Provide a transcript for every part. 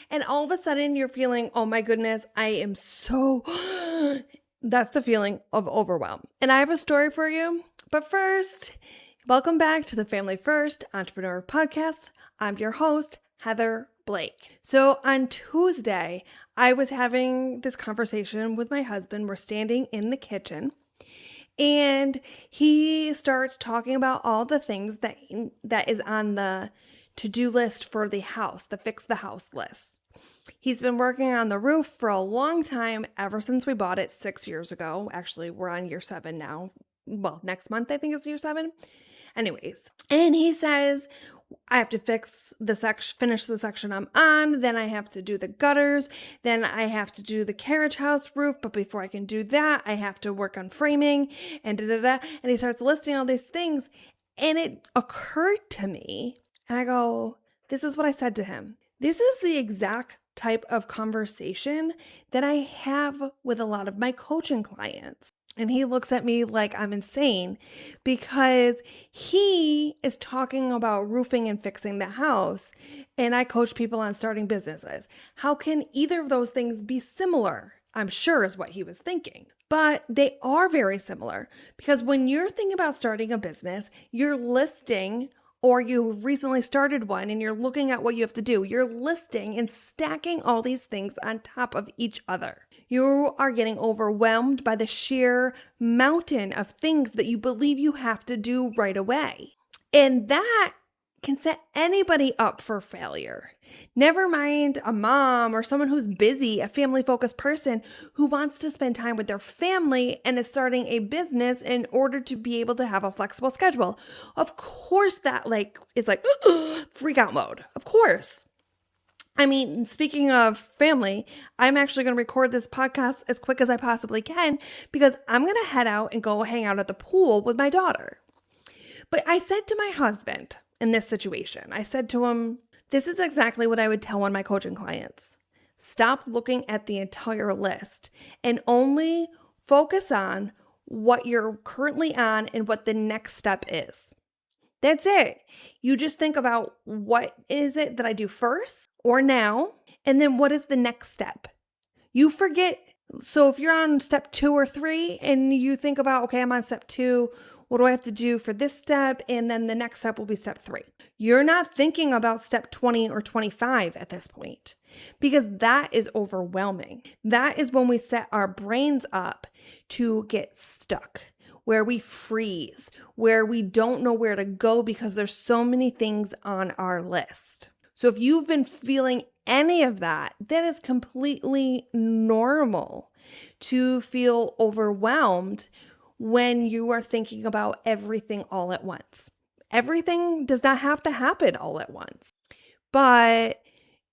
And all of a sudden you're feeling, oh my goodness, I am so, that's the feeling of overwhelm. And I have a story for you. But first, welcome back to the Family First Entrepreneur Podcast. I'm your host, Heather Blake. So on Tuesday, I was having this conversation with my husband. We're standing in the kitchen. And he starts talking about all the things that is on the to-do list for the house, the fix the house list. He's been working on the roof for a long time, ever since we bought it 6 years ago. Actually, we're on year 7 now. Well, next month, I think is year 7. Anyways, and he says, I have to finish the section I'm on, then I have to do the gutters, then I have to do the carriage house roof, but before I can do that, I have to work on framing, and da-da-da, and he starts listing all these things, and it occurred to me, and I go, this is what I said to him. This is the exact type of conversation that I have with a lot of my coaching clients. And he looks at me like I'm insane because he is talking about roofing and fixing the house, and I coach people on starting businesses. How can either of those things be similar? I'm sure is what he was thinking. But they are very similar because when you're thinking about starting a business, you're listing, or you recently started one and you're looking at what you have to do. You're listing and stacking all these things on top of each other. You are getting overwhelmed by the sheer mountain of things that you believe you have to do right away. And that can set anybody up for failure. Never mind a mom or someone who's busy, a family-focused person who wants to spend time with their family and is starting a business in order to be able to have a flexible schedule. Of course that is freak out mode. Of course. I mean, speaking of family, I'm actually going to record this podcast as quick as I possibly can because I'm going to head out and go hang out at the pool with my daughter. But I said to my husband in this situation, I said to him, this is exactly what I would tell one of my coaching clients. Stop looking at the entire list and only focus on what you're currently on and what the next step is. That's it. You just think about what is it that I do first or now, and then what is the next step? You forget. So if you're on step 2 or 3 and you think about, okay, I'm on step 2, what do I have to do for this step? And then the next step will be step 3. You're not thinking about step 20 or 25 at this point because that is overwhelming. That is when we set our brains up to get stuck, where we freeze, where we don't know where to go because there's so many things on our list. So if you've been feeling any of that, that is completely normal to feel overwhelmed when you are thinking about everything all at once. Everything does not have to happen all at once. But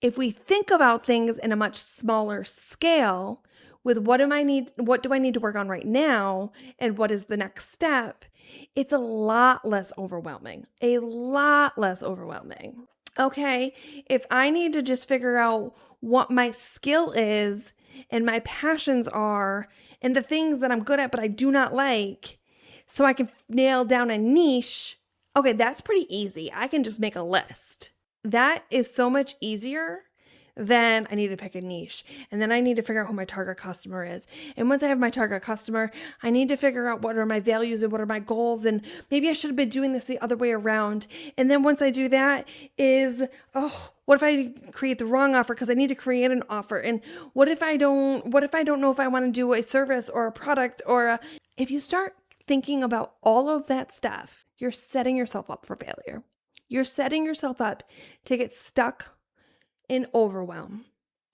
if we think about things in a much smaller scale, with what do I need to work on right now and what is the next step, it's a lot less overwhelming. A lot less overwhelming. Okay, if I need to just figure out what my skill is and my passions are and the things that I'm good at but I do not like, so I can nail down a niche, okay, that's pretty easy. I can just make a list. That is so much easier than I need to pick a niche. And then I need to figure out who my target customer is. And once I have my target customer, I need to figure out what are my values and what are my goals. And maybe I should have been doing this the other way around. And then once I do that what if I create the wrong offer because I need to create an offer? And what if I don't know if I want to do a service or a product if you start thinking about all of that stuff, you're setting yourself up for failure. You're setting yourself up to get stuck in overwhelm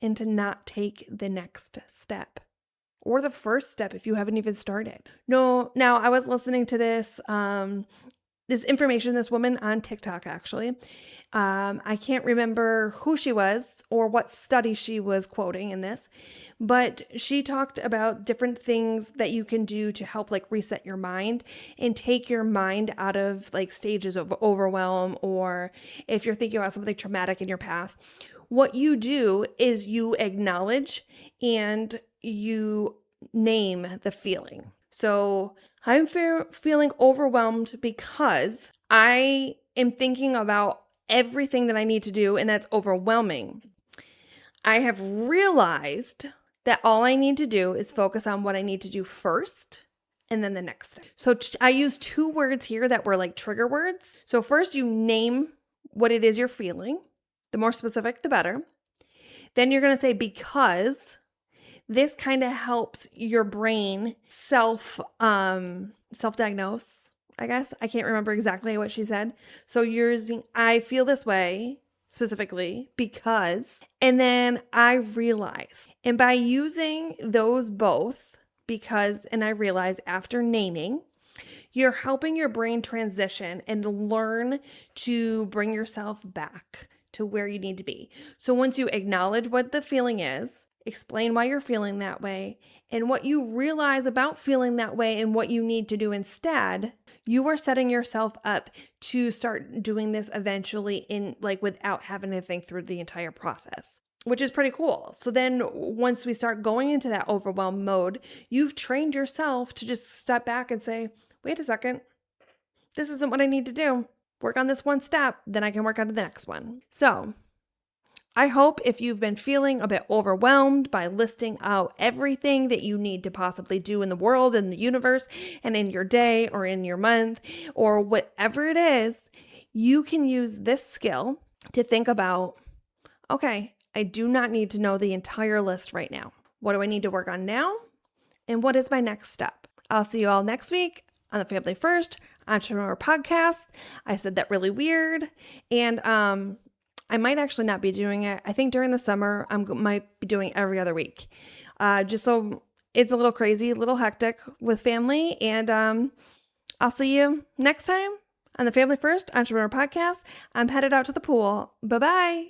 and to not take the next step or the first step if you haven't even started. No, now I was listening to this information, this woman on TikTok actually. I can't remember who she was or what study she was quoting in this, but she talked about different things that you can do to help reset your mind and take your mind out of stages of overwhelm, or if you're thinking about something traumatic in your past. What you do is you acknowledge and you name the feeling. So I'm feeling overwhelmed because I am thinking about everything that I need to do, and that's overwhelming. I have realized that all I need to do is focus on what I need to do first and then the next step. So I use 2 words here that were like trigger words. So first you name what it is you're feeling. The more specific, the better. Then you're going to say because. This kind of helps your brain self-diagnose, I guess. I can't remember exactly what she said. So you're using I feel this way specifically because, and then I realize. And by using those both, because and I realize after naming, you're helping your brain transition and learn to bring yourself back to where you need to be. So once you acknowledge what the feeling is, explain why you're feeling that way, and what you realize about feeling that way and what you need to do instead, you are setting yourself up to start doing this eventually in like without having to think through the entire process, which is pretty cool. So then once we start going into that overwhelm mode, you've trained yourself to just step back and say, wait a second, this isn't what I need to do. Work on this one step, then I can work on the next one. So I hope if you've been feeling a bit overwhelmed by listing out everything that you need to possibly do in the world, in the universe, and in your day or in your month or whatever it is, you can use this skill to think about, okay, I do not need to know the entire list right now. What do I need to work on now? And what is my next step? I'll see you all next week on the Family First Entrepreneur Podcast. I said that really weird. And I might actually not be doing it. I think during the summer, I might be doing every other week. Just so it's a little crazy, a little hectic with family. And I'll see you next time on the Family First Entrepreneur Podcast. I'm headed out to the pool. Bye-bye.